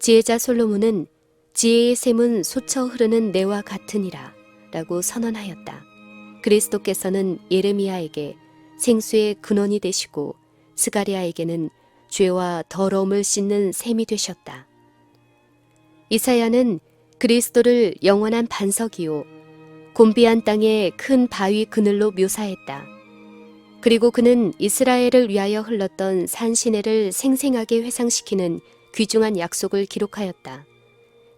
지혜자 솔로몬은 지혜의 샘은 솟쳐 흐르는 내와 같으니라 라고 선언하였다. 그리스도께서는 예레미야에게 생수의 근원이 되시고 스가랴에게는 죄와 더러움을 씻는 샘이 되셨다. 이사야는 그리스도를 영원한 반석이요 곤비한 땅의 큰 바위 그늘로 묘사했다. 그리고 그는 이스라엘을 위하여 흘렀던 산시내를 생생하게 회상시키는 귀중한 약속을 기록하였다.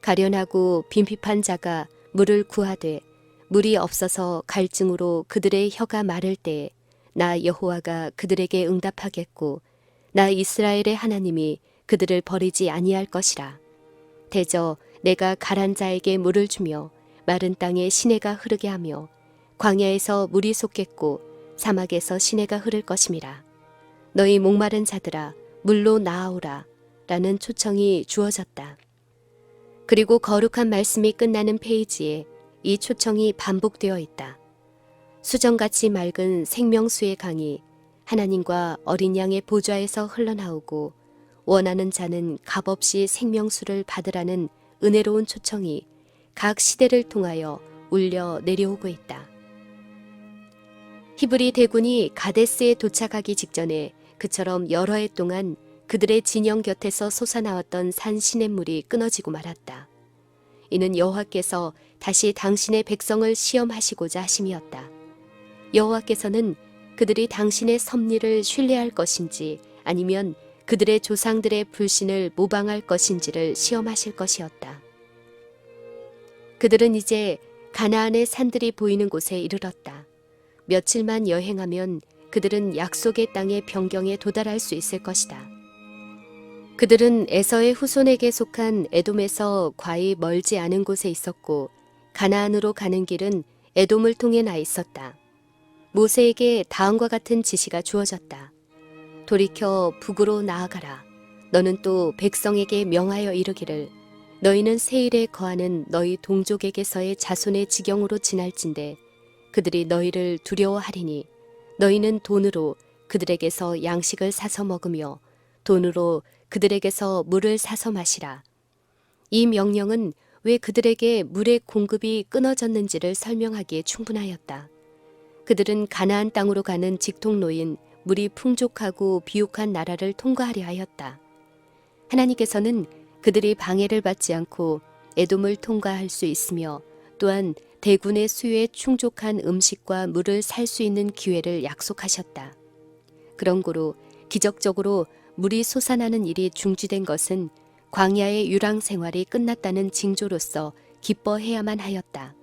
가련하고 빈핍한 자가 물을 구하되 물이 없어서 갈증으로 그들의 혀가 마를 때에 나 여호와가 그들에게 응답하겠고 나 이스라엘의 하나님이 그들을 버리지 아니할 것이라. 대저 내가 가란 자에게 물을 주며 마른 땅에 시내가 흐르게 하며 광야에서 물이 솟겠고 사막에서 시내가 흐를 것임이라. 너희 목마른 자들아 물로 나아오라 라는 초청이 주어졌다. 그리고 거룩한 말씀이 끝나는 페이지에 이 초청이 반복되어 있다. 수정같이 맑은 생명수의 강이 하나님과 어린 양의 보좌에서 흘러나오고 원하는 자는 값없이 생명수를 받으라는 은혜로운 초청이 각 시대를 통하여 울려 내려오고 있다. 히브리 대군이 가데스에 도착하기 직전에 그처럼 여러 해 동안 그들의 진영 곁에서 솟아나왔던 산 시냇물이 끊어지고 말았다. 이는 여호와께서 다시 당신의 백성을 시험하시고자 하심이었다. 여호와께서는 그들이 당신의 섭리를 신뢰할 것인지 아니면 그들의 조상들의 불신을 모방할 것인지를 시험하실 것이었다. 그들은 이제 가나안의 산들이 보이는 곳에 이르렀다. 며칠만 여행하면 그들은 약속의 땅의 변경에 도달할 수 있을 것이다. 그들은 에서의 후손에게 속한 에돔에서 과히 멀지 않은 곳에 있었고 가나안으로 가는 길은 에돔을 통해 나 있었다. 모세에게 다음과 같은 지시가 주어졌다. 돌이켜 북으로 나아가라. 너는 또 백성에게 명하여 이르기를 너희는 세일에 거하는 너희 동족에게서의 자손의 지경으로 지날진대 그들이 너희를 두려워하리니 너희는 돈으로 그들에게서 양식을 사서 먹으며 돈으로 그들에게서 물을 사서 마시라. 이 명령은 왜 그들에게 물의 공급이 끊어졌는지를 설명하기에 충분하였다. 그들은 가나안 땅으로 가는 직통로인 물이 풍족하고 비옥한 나라를 통과하려 하였다. 하나님께서는 그들이 방해를 받지 않고 에돔을 통과할 수 있으며 또한 대군의 수요에 충족한 음식과 물을 살 수 있는 기회를 약속하셨다. 그런 고로 기적적으로 물이 솟아나는 일이 중지된 것은 광야의 유랑 생활이 끝났다는 징조로서 기뻐해야만 하였다.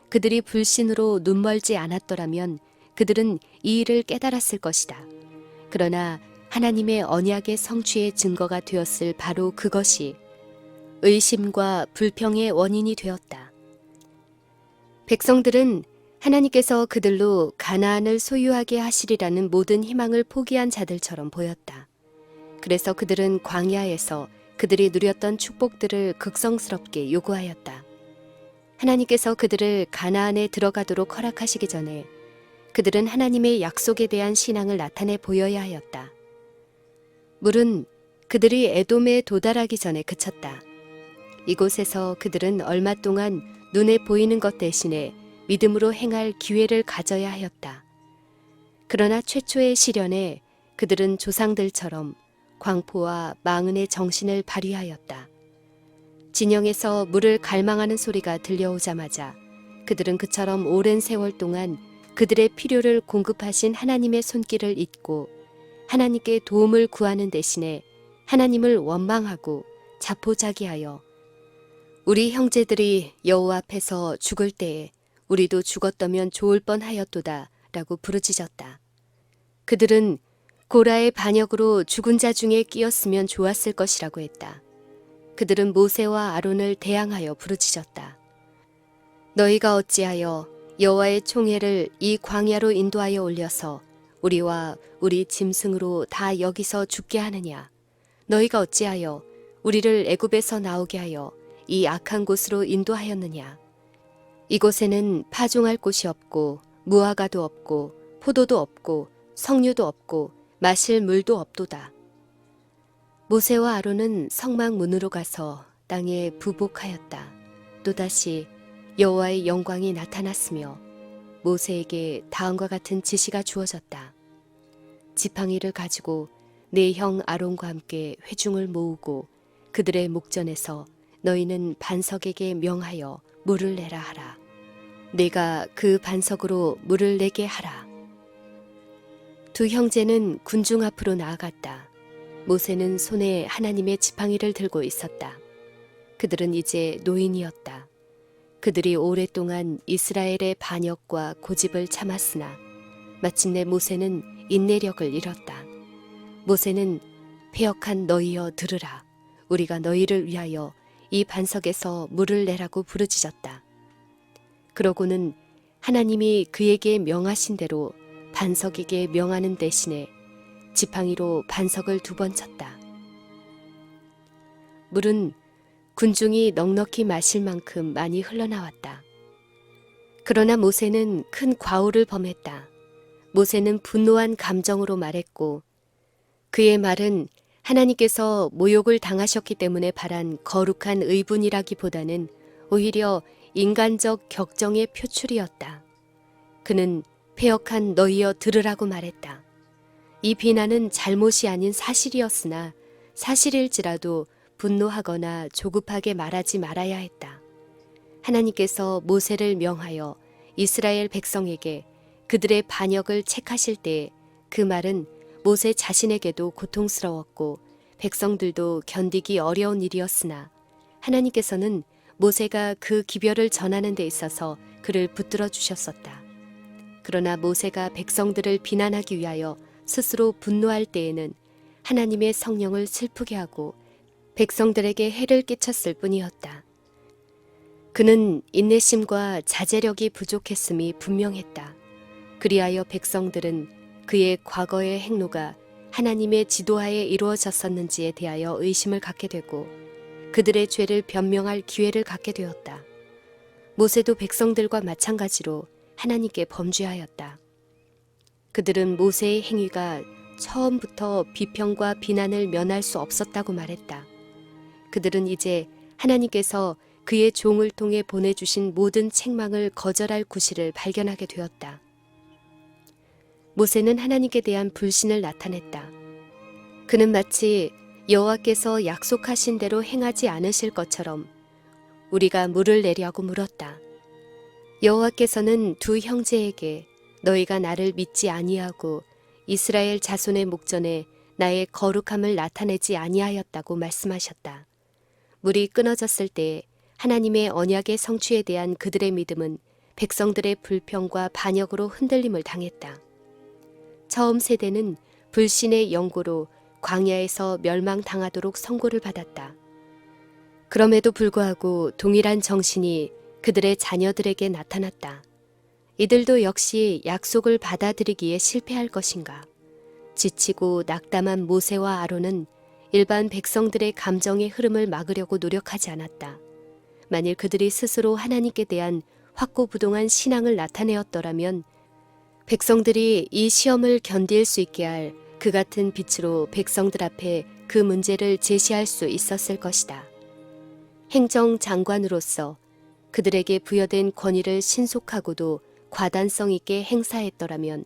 그들이 불신으로 눈멀지 않았더라면 그들은 이 일을 깨달았을 것이다. 그러나 하나님의 언약의 성취의 증거가 되었을 바로 그것이 의심과 불평의 원인이 되었다. 백성들은 하나님께서 그들로 가나안을 소유하게 하시리라는 모든 희망을 포기한 자들처럼 보였다. 그래서 그들은 광야에서 그들이 누렸던 축복들을 극성스럽게 요구하였다. 하나님께서 그들을 가나안에 들어가도록 허락하시기 전에 그들은 하나님의 약속에 대한 신앙을 나타내 보여야 하였다. 물은 그들이 에돔에 도달하기 전에 그쳤다. 이곳에서 그들은 얼마 동안 눈에 보이는 것 대신에 믿음으로 행할 기회를 가져야 하였다. 그러나 최초의 시련에 그들은 조상들처럼 광포와 망은의 정신을 발휘하였다. 진영에서 물을 갈망하는 소리가 들려오자마자 그들은 그처럼 오랜 세월 동안 그들의 필요를 공급하신 하나님의 손길을 잊고 하나님께 도움을 구하는 대신에 하나님을 원망하고 자포자기하여 우리 형제들이 여호와 앞에서 죽을 때에 우리도 죽었다면 좋을 뻔하였도다 라고 부르짖었다. 그들은 고라의 반역으로 죽은 자 중에 끼었으면 좋았을 것이라고 했다. 그들은 모세와 아론을 대항하여 부르짖었다. 너희가 어찌하여 여호와의 총회를 이 광야로 인도하여 올려서 우리와 우리 짐승으로 다 여기서 죽게 하느냐. 너희가 어찌하여 우리를 애굽에서 나오게 하여 이 악한 곳으로 인도하였느냐. 이곳에는 파종할 곳이 없고 무화과도 없고 포도도 없고 석류도 없고 마실 물도 없도다. 모세와 아론은 성막 문으로 가서 땅에 부복하였다. 또다시 여호와의 영광이 나타났으며 모세에게 다음과 같은 지시가 주어졌다. 지팡이를 가지고 네 형 아론과 함께 회중을 모으고 그들의 목전에서 너희는 반석에게 명하여 물을 내라 하라. 내가 그 반석으로 물을 내게 하라. 두 형제는 군중 앞으로 나아갔다. 모세는 손에 하나님의 지팡이를 들고 있었다. 그들은 이제 노인이었다. 그들이 오랫동안 이스라엘의 반역과 고집을 참았으나 마침내 모세는 인내력을 잃었다. 모세는 패역한 너희여 들으라. 우리가 너희를 위하여 이 반석에서 물을 내라고 부르짖었다. 그러고는 하나님이 그에게 명하신 대로 반석에게 명하는 대신에 지팡이로 반석을 2번 쳤다. 물은 군중이 넉넉히 마실 만큼 많이 흘러나왔다. 그러나 모세는 큰 과오를 범했다. 모세는 분노한 감정으로 말했고 그의 말은 하나님께서 모욕을 당하셨기 때문에 바란 거룩한 의분이라기보다는 오히려 인간적 격정의 표출이었다. 그는 패역한 너희여 들으라고 말했다. 이 비난은 잘못이 아닌 사실이었으나 사실일지라도 분노하거나 조급하게 말하지 말아야 했다. 하나님께서 모세를 명하여 이스라엘 백성에게 그들의 반역을 책하실 때 그 말은 모세 자신에게도 고통스러웠고 백성들도 견디기 어려운 일이었으나 하나님께서는 모세가 그 기별을 전하는 데 있어서 그를 붙들어 주셨었다. 그러나 모세가 백성들을 비난하기 위하여 스스로 분노할 때에는 하나님의 성령을 슬프게 하고 백성들에게 해를 끼쳤을 뿐이었다. 그는 인내심과 자제력이 부족했음이 분명했다. 그리하여 백성들은 그의 과거의 행로가 하나님의 지도하에 이루어졌었는지에 대하여 의심을 갖게 되고 그들의 죄를 변명할 기회를 갖게 되었다. 모세도 백성들과 마찬가지로 하나님께 범죄하였다. 그들은 모세의 행위가 처음부터 비평과 비난을 면할 수 없었다고 말했다. 그들은 이제 하나님께서 그의 종을 통해 보내주신 모든 책망을 거절할 구실을 발견하게 되었다. 모세는 하나님께 대한 불신을 나타냈다. 그는 마치 여호와께서 약속하신 대로 행하지 않으실 것처럼 우리가 물을 내려고 물었다. 여호와께서는 두 형제에게 너희가 나를 믿지 아니하고 이스라엘 자손의 목전에 나의 거룩함을 나타내지 아니하였다고 말씀하셨다. 물이 끊어졌을 때 하나님의 언약의 성취에 대한 그들의 믿음은 백성들의 불평과 반역으로 흔들림을 당했다. 처음 세대는 불신의 영고로 광야에서 멸망당하도록 선고를 받았다. 그럼에도 불구하고 동일한 정신이 그들의 자녀들에게 나타났다. 이들도 역시 약속을 받아들이기에 실패할 것인가? 지치고 낙담한 모세와 아론은 일반 백성들의 감정의 흐름을 막으려고 노력하지 않았다. 만일 그들이 스스로 하나님께 대한 확고부동한 신앙을 나타내었더라면 백성들이 이 시험을 견딜 수 있게 할 그 같은 빛으로 백성들 앞에 그 문제를 제시할 수 있었을 것이다. 행정장관으로서 그들에게 부여된 권위를 신속하고도 과단성 있게 행사했더라면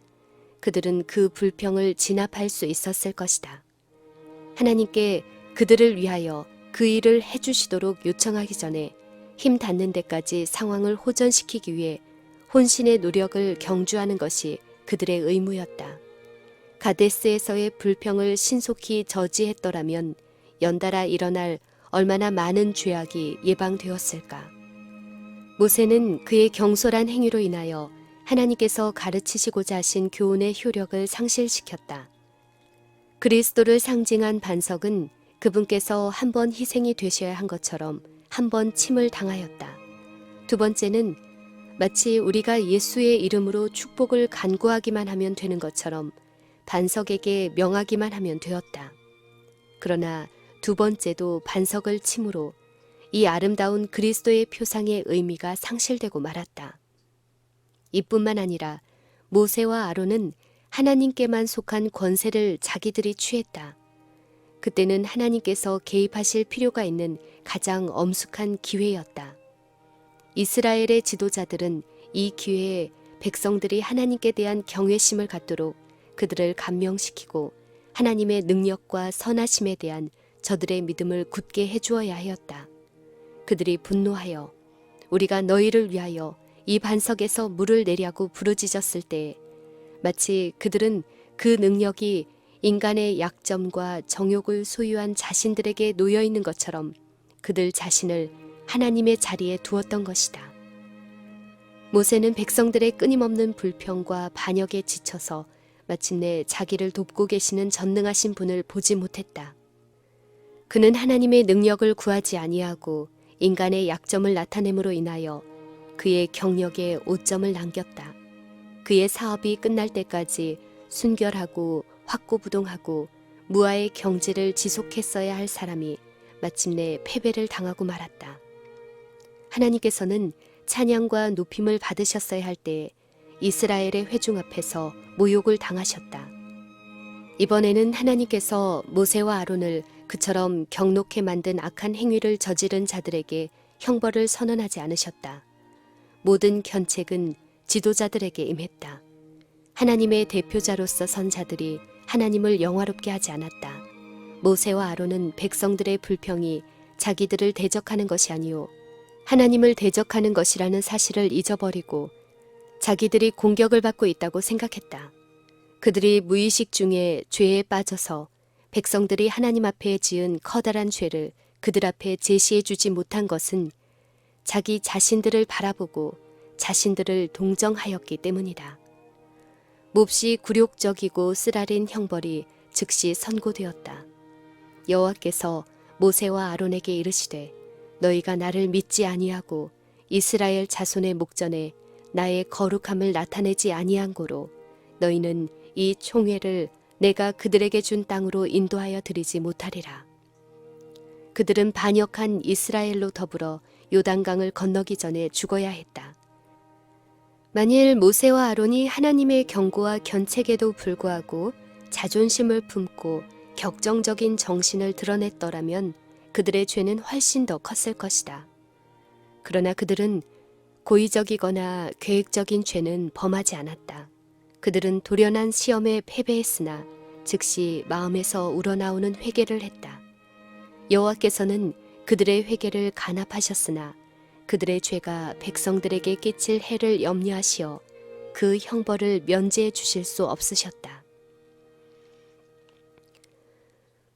그들은 그 불평을 진압할 수 있었을 것이다. 하나님께 그들을 위하여 그 일을 해주시도록 요청하기 전에 힘 닿는 데까지 상황을 호전시키기 위해 혼신의 노력을 경주하는 것이 그들의 의무였다. 가데스에서의 불평을 신속히 저지했더라면 연달아 일어날 얼마나 많은 죄악이 예방되었을까. 모세는 그의 경솔한 행위로 인하여 하나님께서 가르치시고자 하신 교훈의 효력을 상실시켰다. 그리스도를 상징한 반석은 그분께서 한 번 희생이 되셔야 한 것처럼 한 번 침을 당하였다. 두 번째는 마치 우리가 예수의 이름으로 축복을 간구하기만 하면 되는 것처럼 반석에게 명하기만 하면 되었다. 그러나 두 번째도 반석을 침으로 이 아름다운 그리스도의 표상의 의미가 상실되고 말았다. 이뿐만 아니라 모세와 아론은 하나님께만 속한 권세를 자기들이 취했다. 그때는 하나님께서 개입하실 필요가 있는 가장 엄숙한 기회였다. 이스라엘의 지도자들은 이 기회에 백성들이 하나님께 대한 경외심을 갖도록 그들을 감명시키고 하나님의 능력과 선하심에 대한 저들의 믿음을 굳게 해주어야 하였다. 그들이 분노하여 우리가 너희를 위하여 이 반석에서 물을 내려고 부르짖었을 때 마치 그들은 그 능력이 인간의 약점과 정욕을 소유한 자신들에게 놓여 있는 것처럼 그들 자신을 하나님의 자리에 두었던 것이다. 모세는 백성들의 끊임없는 불평과 반역에 지쳐서 마침내 자기를 돕고 계시는 전능하신 분을 보지 못했다. 그는 하나님의 능력을 구하지 아니하고 인간의 약점을 나타냄으로 인하여 그의 경력에 오점을 남겼다. 그의 사업이 끝날 때까지 순결하고 확고부동하고 무아의 경지를 지속했어야 할 사람이 마침내 패배를 당하고 말았다. 하나님께서는 찬양과 높임을 받으셨어야 할 때 이스라엘의 회중 앞에서 모욕을 당하셨다. 이번에는 하나님께서 모세와 아론을 그처럼 경록해 만든 악한 행위를 저지른 자들에게 형벌을 선언하지 않으셨다. 모든 견책은 지도자들에게 임했다. 하나님의 대표자로서 선 자들이 하나님을 영화롭게 하지 않았다. 모세와 아론은 백성들의 불평이 자기들을 대적하는 것이 아니오 하나님을 대적하는 것이라는 사실을 잊어버리고 자기들이 공격을 받고 있다고 생각했다. 그들이 무의식 중에 죄에 빠져서 백성들이 하나님 앞에 지은 커다란 죄를 그들 앞에 제시해 주지 못한 것은 자기 자신들을 바라보고 자신들을 동정하였기 때문이다. 몹시 굴욕적이고 쓰라린 형벌이 즉시 선고되었다. 여호와께서 모세와 아론에게 이르시되 너희가 나를 믿지 아니하고 이스라엘 자손의 목전에 나의 거룩함을 나타내지 아니한 고로 너희는 이 총회를 내가 그들에게 준 땅으로 인도하여 드리지 못하리라. 그들은 반역한 이스라엘로 더불어 요단강을 건너기 전에 죽어야 했다. 만일 모세와 아론이 하나님의 경고와 견책에도 불구하고 자존심을 품고 격정적인 정신을 드러냈더라면 그들의 죄는 훨씬 더 컸을 것이다. 그러나 그들은 고의적이거나 계획적인 죄는 범하지 않았다. 그들은 돌연한 시험에 패배했으나 즉시 마음에서 우러나오는 회개를 했다. 여호와께서는 그들의 회개를 간합하셨으나 그들의 죄가 백성들에게 끼칠 해를 염려하시어 그 형벌을 면제해 주실 수 없으셨다.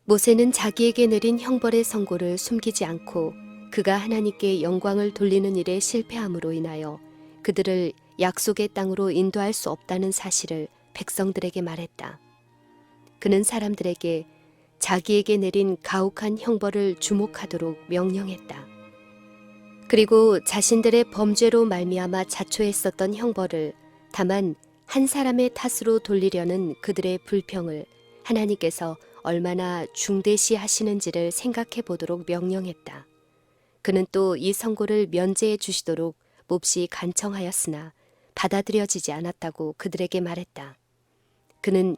모세는 자기에게 내린 형벌의 선고를 숨기지 않고 그가 하나님께 영광을 돌리는 일에 실패함으로 인하여 그들을 약속의 땅으로 인도할 수 없다는 사실을 백성들에게 말했다. 그는 사람들에게 자기에게 내린 가혹한 형벌을 주목하도록 명령했다. 그리고 자신들의 범죄로 말미암아 자초했었던 형벌을 다만 한 사람의 탓으로 돌리려는 그들의 불평을 하나님께서 얼마나 중대시 하시는지를 생각해 보도록 명령했다. 그는 또 이 선고를 면제해 주시도록 몹시 간청하였으나 받아들여지지 않았다고 그들에게 말했다. 그는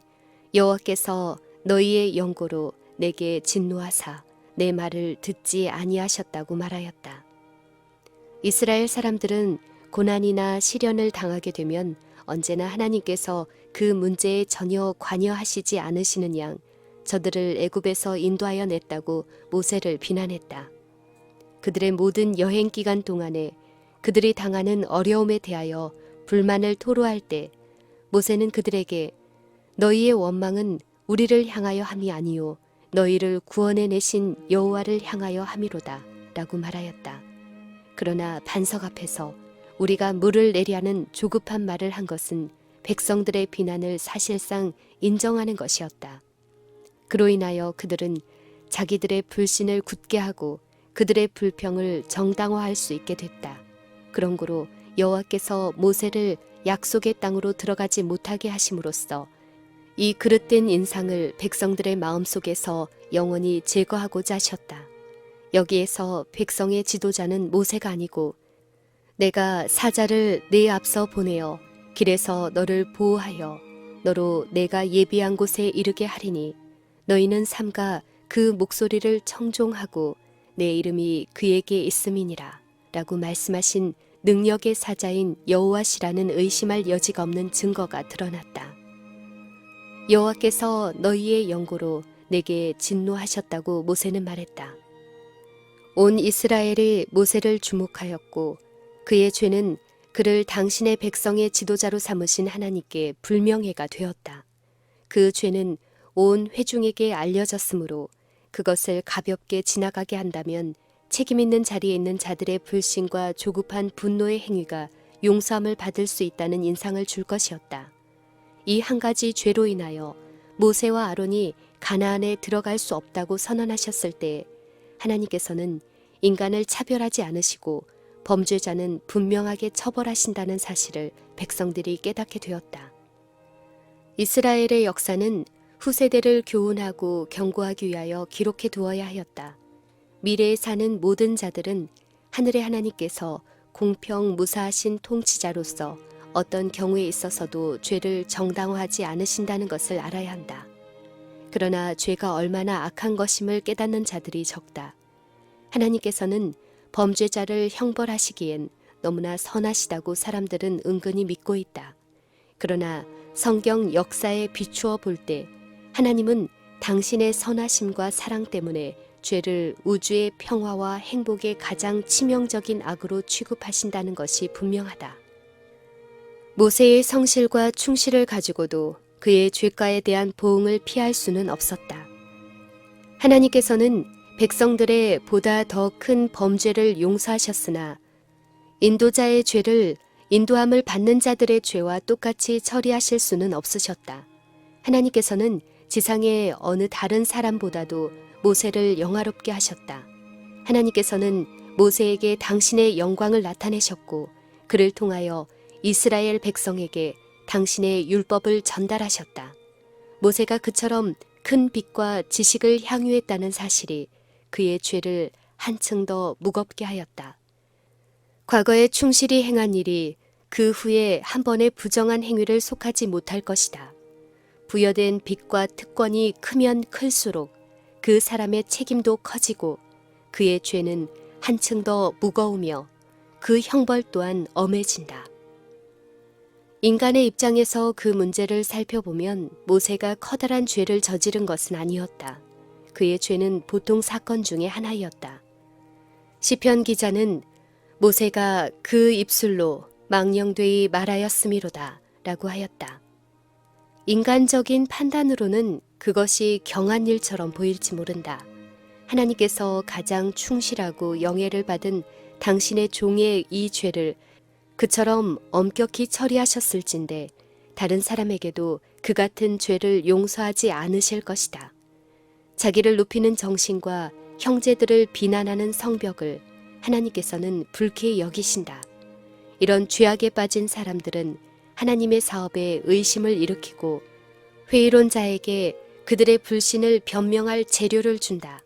여호와께서 너희의 영고로 내게 진노하사 내 말을 듣지 아니하셨다고 말하였다. 이스라엘 사람들은 고난이나 시련을 당하게 되면 언제나 하나님께서 그 문제에 전혀 관여하시지 않으시는 양 저들을 애굽에서 인도하여 냈다고 모세를 비난했다. 그들의 모든 여행 기간 동안에 그들이 당하는 어려움에 대하여 불만을 토로할 때 모세는 그들에게 너희의 원망은 우리를 향하여 함이 아니요 너희를 구원해 내신 여호와를 향하여 함이로다 라고 말하였다. 그러나 반석 앞에서 우리가 물을 내려는 조급한 말을 한 것은 백성들의 비난을 사실상 인정하는 것이었다. 그로 인하여 그들은 자기들의 불신을 굳게 하고 그들의 불평을 정당화할 수 있게 됐다. 그런 고로 여호와께서 모세를 약속의 땅으로 들어가지 못하게 하심으로써 이 그릇된 인상을 백성들의 마음속에서 영원히 제거하고자 하셨다. 여기에서 백성의 지도자는 모세가 아니고 내가 사자를 네 앞서 보내어 길에서 너를 보호하여 너로 내가 예비한 곳에 이르게 하리니 너희는 삼가 그 목소리를 청종하고 내 이름이 그에게 있음이니라 라고 말씀하신 능력의 사자인 여호와시라는 의심할 여지가 없는 증거가 드러났다. 여호와께서 너희의 영고로 내게 진노하셨다고 모세는 말했다. 온 이스라엘이 모세를 주목하였고 그의 죄는 그를 당신의 백성의 지도자로 삼으신 하나님께 불명예가 되었다. 그 죄는 온 회중에게 알려졌으므로 그것을 가볍게 지나가게 한다면 책임 있는 자리에 있는 자들의 불신과 조급한 분노의 행위가 용서함을 받을 수 있다는 인상을 줄 것이었다. 이 한 가지 죄로 인하여 모세와 아론이 가나안에 들어갈 수 없다고 선언하셨을 때 하나님께서는 인간을 차별하지 않으시고 범죄자는 분명하게 처벌하신다는 사실을 백성들이 깨닫게 되었다. 이스라엘의 역사는 후세대를 교훈하고 경고하기 위하여 기록해 두어야 하였다. 미래에 사는 모든 자들은 하늘의 하나님께서 공평 무사하신 통치자로서 어떤 경우에 있어서도 죄를 정당화하지 않으신다는 것을 알아야 한다. 그러나 죄가 얼마나 악한 것임을 깨닫는 자들이 적다. 하나님께서는 범죄자를 형벌하시기엔 너무나 선하시다고 사람들은 은근히 믿고 있다. 그러나 성경 역사에 비추어 볼 때 하나님은 당신의 선하심과 사랑 때문에 죄를 우주의 평화와 행복의 가장 치명적인 악으로 취급하신다는 것이 분명하다. 모세의 성실과 충실을 가지고도 그의 죄가에 대한 보응을 피할 수는 없었다. 하나님께서는 백성들의 보다 더 큰 범죄를 용서하셨으나 인도자의 죄를 인도함을 받는 자들의 죄와 똑같이 처리하실 수는 없으셨다. 하나님께서는 지상의 어느 다른 사람보다도 모세를 영화롭게 하셨다. 하나님께서는 모세에게 당신의 영광을 나타내셨고 그를 통하여 이스라엘 백성에게 당신의 율법을 전달하셨다. 모세가 그처럼 큰 빛과 지식을 향유했다는 사실이 그의 죄를 한층 더 무겁게 하였다. 과거에 충실히 행한 일이 그 후에 한 번의 부정한 행위를 속하지 못할 것이다. 부여된 빚과 특권이 크면 클수록 그 사람의 책임도 커지고 그의 죄는 한층 더 무거우며 그 형벌 또한 엄해진다. 인간의 입장에서 그 문제를 살펴보면 모세가 커다란 죄를 저지른 것은 아니었다. 그의 죄는 보통 사건 중에 하나이었다. 시편 기자는 모세가 그 입술로 망령되이 말하였음이로다 라고 하였다. 인간적인 판단으로는 그것이 경한 일처럼 보일지 모른다. 하나님께서 가장 충실하고 영예를 받은 당신의 종의 이 죄를 그처럼 엄격히 처리하셨을진데 다른 사람에게도 그 같은 죄를 용서하지 않으실 것이다. 자기를 높이는 정신과 형제들을 비난하는 성벽을 하나님께서는 불쾌히 여기신다. 이런 죄악에 빠진 사람들은 하나님의 사업에 의심을 일으키고 회의론 자에게 그들의 불신을 변명할 재료를 준다.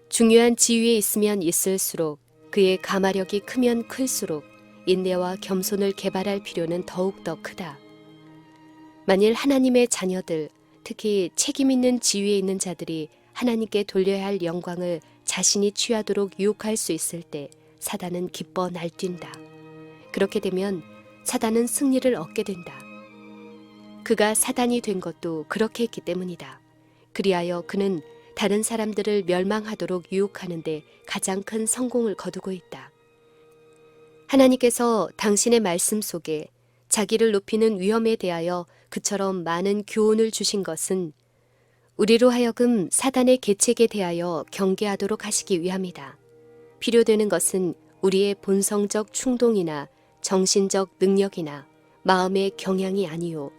중요한 지위에 있으면 있을수록 그의 가마력이 크면 클수록 인내와 겸손을 개발할 필요는 더욱더 크다. 만일 하나님의 자녀들, 특히 책임 있는 지위에 있는 자들이 하나님께 돌려야 할 영광을 자신이 취하도록 유혹할 수 있을 때 사단은 기뻐 날뛴다. 그렇게 되면 사단은 승리를 얻게 된다. 그가 사단이 된 것도 그렇게 했기 때문이다. 그리하여 그는 다른 사람들을 멸망하도록 유혹하는데 가장 큰 성공을 거두고 있다. 하나님께서 당신의 말씀 속에 자기를 높이는 위험에 대하여 그처럼 많은 교훈을 주신 것은 우리로 하여금 사단의 계책에 대하여 경계하도록 하시기 위함이다. 필요되는 것은 우리의 본성적 충동이나 정신적 능력이나 마음의 경향이 아니요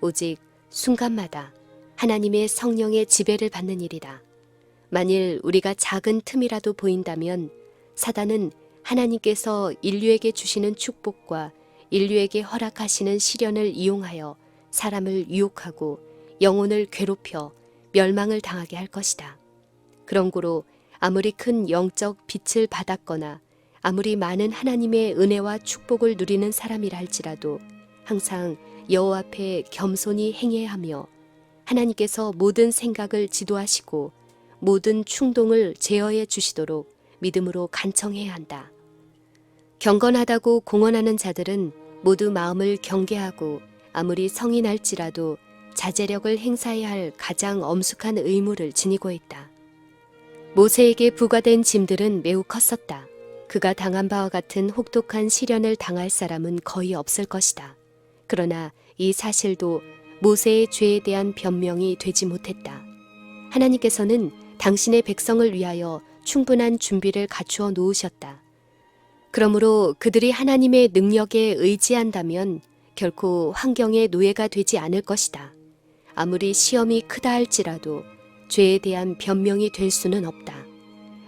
오직 순간마다 하나님의 성령의 지배를 받는 일이다. 만일 우리가 작은 틈이라도 보인다면 사단은 하나님께서 인류에게 주시는 축복과 인류에게 허락하시는 시련을 이용하여 사람을 유혹하고 영혼을 괴롭혀 멸망을 당하게 할 것이다. 그런 고로 아무리 큰 영적 빛을 받았거나 아무리 많은 하나님의 은혜와 축복을 누리는 사람이라 할지라도 항상 여호와 앞에 겸손히 행해야 하며 하나님께서 모든 생각을 지도하시고 모든 충동을 제어해 주시도록 믿음으로 간청해야 한다. 경건하다고 공언하는 자들은 모두 마음을 경계하고 아무리 성이 날지라도 자제력을 행사해야 할 가장 엄숙한 의무를 지니고 있다. 모세에게 부과된 짐들은 매우 컸었다. 그가 당한 바와 같은 혹독한 시련을 당할 사람은 거의 없을 것이다. 그러나 이 사실도 모세의 죄에 대한 변명이 되지 못했다. 하나님께서는 당신의 백성을 위하여 충분한 준비를 갖추어 놓으셨다. 그러므로 그들이 하나님의 능력에 의지한다면 결코 환경의 노예가 되지 않을 것이다. 아무리 시험이 크다 할지라도 죄에 대한 변명이 될 수는 없다.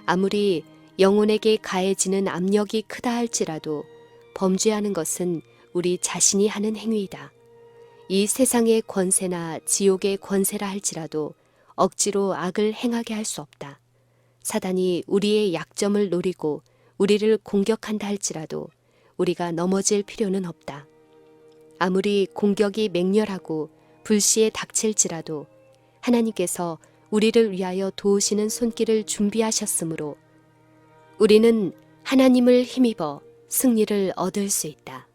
아무리 영혼에게 가해지는 압력이 크다 할지라도 범죄하는 것은 우리 자신이 하는 행위이다. 이 세상의 권세나 지옥의 권세라 할지라도 억지로 악을 행하게 할 수 없다. 사단이 우리의 약점을 노리고 우리를 공격한다 할지라도 우리가 넘어질 필요는 없다. 아무리 공격이 맹렬하고 불시에 닥칠지라도 하나님께서 우리를 위하여 도우시는 손길을 준비하셨으므로 우리는 하나님을 힘입어 승리를 얻을 수 있다.